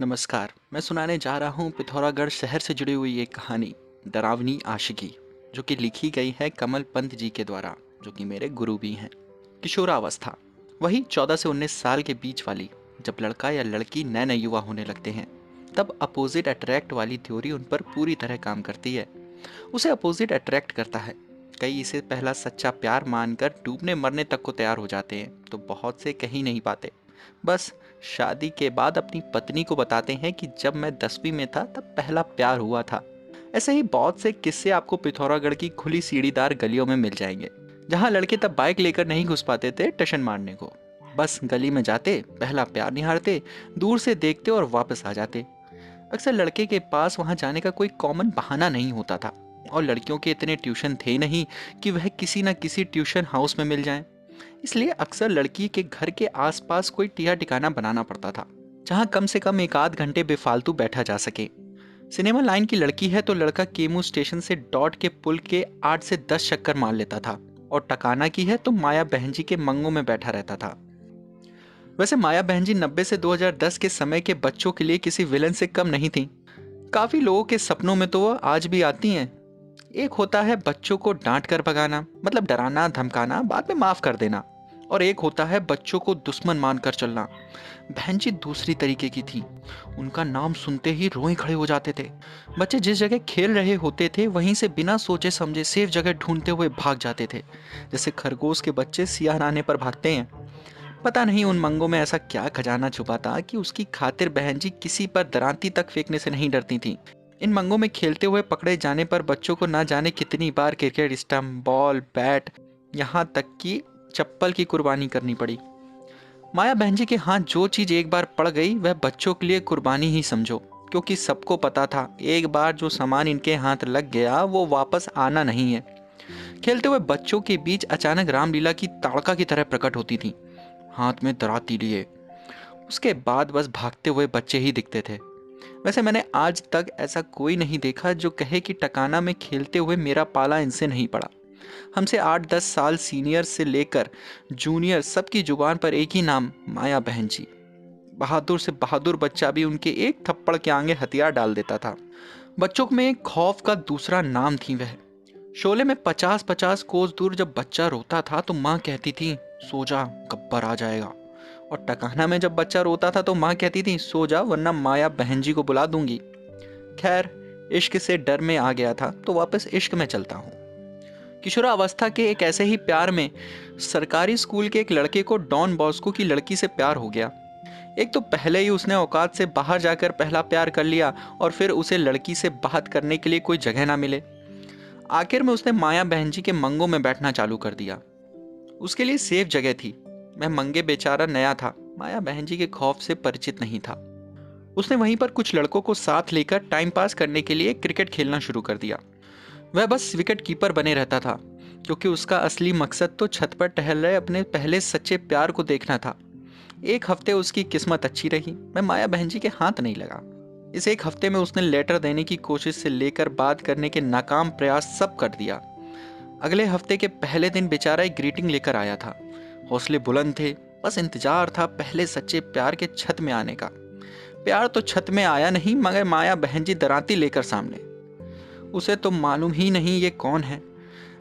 नमस्कार। मैं सुनाने जा रहा हूँ पिथौरागढ़ शहर से जुड़ी हुई एक कहानी, डरावनी आशिकी, जो कि लिखी गई है कमल पंत जी के द्वारा, जो कि मेरे गुरु भी हैं। किशोरावस्था, वही 14 से 19 साल के बीच वाली, जब लड़का या लड़की नए नए युवा होने लगते हैं। तब अपोजिट अट्रैक्ट वाली थ्योरी उन पर पूरी तरह काम करती है। उसे अपोजिट अट्रैक्ट करता है। कई इसे पहला सच्चा प्यार मानकर डूबने मरने तक को तैयार हो जाते हैं, तो बहुत से कहीं नहीं पाते। बस शादी के बाद अपनी पत्नी को बताते हैं कि जब मैं 10वीं में था तब पहला प्यार हुआ था। ऐसे ही बहुत से किस्से आपको पिथौरागढ़ की खुली सीढ़ीदार गलियों में मिल जाएंगे, जहाँ लड़के तब बाइक लेकर नहीं घुस पाते थे टशन मारने को। बस गली में जाते, पहला प्यार निहारते, दूर से देखते और वापस आ जाते। अक्सर लड़के के पास वहां जाने का कोई कॉमन बहाना नहीं होता था, और लड़कियों के इतने ट्यूशन थे नहीं कि वह किसी न किसी ट्यूशन हाउस में मिल जाएं। इसलिए अक्सर लड़की के घर के आसपास कोई टिया टिकाना बनाना पड़ता था, जहां कम से कम एक आध घंटे बेफालतू बैठा जा सके। सिनेमा लाइन की लड़की है तो लड़का केमू स्टेशन से डॉट के पुल के 8 से 10 चक्कर मार लेता था, और टकाना की है तो माया बहन जी के मंगों में बैठा रहता था। वैसे माया बहन जी 90 से 2010 के समय के बच्चों के लिए किसी विलन से कम नहीं थी। काफी लोगों के सपनों में तो वह आज भी आती हैं। एक होता है बच्चों को डांट कर भगाना, मतलब डराना धमकाना बाद में माफ कर देना, और एक होता है बच्चों को दुश्मन मानकर चलना। बहन जी दूसरी तरीके की थी। उनका नाम सुनते ही रोए खड़े हो जाते थे। बच्चे जिस जगह खेल रहे होते थे वहीं से बिना सोचे समझे सेफ जगह ढूंढते हुए भाग जाते थे, जैसे खरगोश के बच्चे सियाराने पर भागते हैं। पता नहीं उन मंगों में ऐसा क्या खजाना छुपा था कि उसकी खातिर बहन जी किसी पर दरांती तक फेंकने से नहीं डरती थीं। इन मंगों में खेलते हुए पकड़े जाने पर बच्चों को ना जाने कितनी बार क्रिकेट स्टंप, बॉल, बैट, यहाँ तक कि चप्पल की कुर्बानी करनी पड़ी। माया बहन जी के हाथ जो चीज एक बार पड़ गई वह बच्चों के लिए कुर्बानी ही समझो, क्योंकि सबको पता था एक बार जो सामान इनके हाथ लग गया वो वापस आना नहीं है। खेलते हुए बच्चों के बीच अचानक रामलीला की ताड़का की तरह प्रकट होती थी, हाथ में दराती लिए। उसके बाद बस भागते हुए बच्चे ही दिखते थे। वैसे मैंने आज तक ऐसा कोई नहीं देखा जो कहे कि टकाना में खेलते हुए मेरा पाला इनसे नहीं पड़ा। हमसे 8-10 साल सीनियर से लेकर जूनियर सबकी जुबान पर एक ही नाम, माया बहन जी। बहादुर से बहादुर बच्चा भी उनके एक थप्पड़ के आगे हथियार डाल देता था। बच्चों में एक खौफ का दूसरा नाम थी वह। शोले में 50-50 कोस दूर जब बच्चा रोता था तो माँ कहती थी, सो जा, गब्बर आ जाएगा। और टकाना में जब बच्चा रोता था तो माँ कहती थी, सो जा वरना माया बहन जी को बुला दूंगी। खैर, इश्क से डर में आ गया था तो वापस इश्क में चलता हूँ। किशोरावस्था के एक ऐसे ही प्यार में सरकारी स्कूल के एक लड़के को डॉन बॉस्को की लड़की से प्यार हो गया। एक तो पहले ही उसने औकात से बाहर जाकर पहला प्यार कर लिया, और फिर उसे लड़की से बात करने के लिए कोई जगह ना मिले। आखिर में उसने माया बहन जी के मंगों में बैठना चालू कर दिया। उसके लिए सेफ जगह थी। मैं मंगे बेचारा नया था, माया बहन जी के खौफ से परिचित नहीं था। उसने वहीं पर कुछ लड़कों को साथ लेकर टाइम पास करने के लिए क्रिकेट खेलना शुरू कर दिया। वह बस विकेट कीपर बने रहता था, क्योंकि उसका असली मकसद तो छत पर टहल रहे अपने पहले सच्चे प्यार को देखना था। एक हफ्ते उसकी किस्मत अच्छी रही, मैं माया बहन जी के हाथ नहीं लगा। इस एक हफ्ते में उसने लेटर देने की कोशिश से लेकर बात करने के नाकाम प्रयास सब कर दिया। अगले हफ्ते के पहले दिन बेचारा एक ग्रीटिंग लेकर आया था। हौसले बुलंद थे, बस इंतजार था पहले सच्चे प्यार के छत में आने का। प्यार तो छत में आया नहीं, मगर माया बहन जी दराती लेकर सामने। उसे तो मालूम ही नहीं ये कौन है।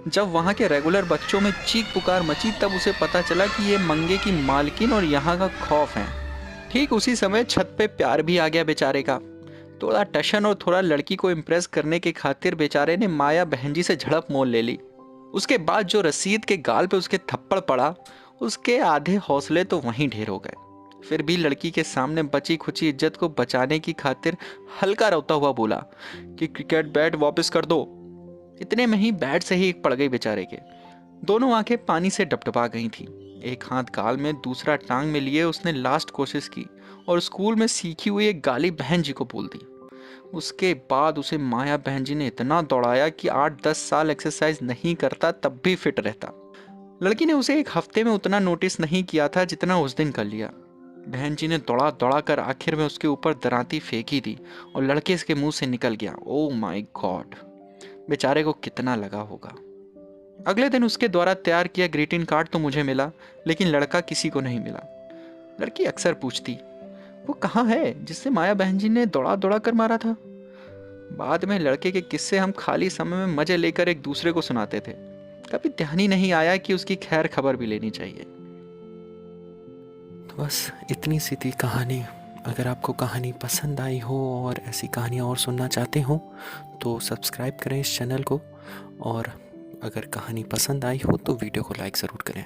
जब वहाँ के रेगुलर बच्चों में चीख पुकार मची तब उसे पता चला कि ये मंगे की मालकिन और यहाँ का खौफ है। ठीक उसी समय छत पे प्यार भी आ गया बेचारे का। थोड़ा टशन और थोड़ा लड़की को इम्प्रेस करने के खातिर बेचारे ने माया बहन जी से झड़प मोल ले ली। उसके बाद जो रसीद के गाल पे उसके थप्पड़ पड़ा, उसके आधे हौसले तो वहीं ढेर हो गए। फिर भी लड़की के सामने बची खुची इज्जत को बचाने की खातिर हल्का रोता हुआ बोला कि क्रिकेट बैट वापस कर दो। इतने में ही बैट से ही एक पड़ गई बेचारे के। दोनों आंखें पानी से डबडबा गई थी। एक हाथ गाल में दूसरा टांग में लिए उसने लास्ट कोशिश की, और स्कूल में सीखी हुई एक गाली बहन जी को बोल दी। उसके बाद उसे माया बहन जी ने इतना दौड़ाया कि 8-10 साल एक्सरसाइज नहीं करता तब भी फिट रहता। लड़की ने उसे एक हफ्ते में उतना नोटिस नहीं किया था जितना उस दिन कर लिया। बहन जी ने दौड़ा दौड़ा कर आखिर में उसके ऊपर दराती फेंकी थी, और लड़के इसके मुंह से निकल गया, ओ माय गॉड। बेचारे को कितना लगा होगा। अगले दिन उसके द्वारा तैयार किया ग्रीटिंग कार्ड तो मुझे मिला, लेकिन लड़का किसी को नहीं मिला। लड़की अक्सर पूछती, वो कहाँ है जिससे माया बहन जी ने दौड़ा दौड़ा कर मारा था? बाद में लड़के के किस्से हम खाली समय में मजे लेकर एक दूसरे को सुनाते थे। कभी ध्यान ही नहीं आया कि उसकी खैर खबर भी लेनी चाहिए। तो बस इतनी सी थी कहानी। अगर आपको कहानी पसंद आई हो और ऐसी कहानियाँ और सुनना चाहते हो तो सब्सक्राइब करें इस चैनल को, और अगर कहानी पसंद आई हो तो वीडियो को लाइक ज़रूर करें।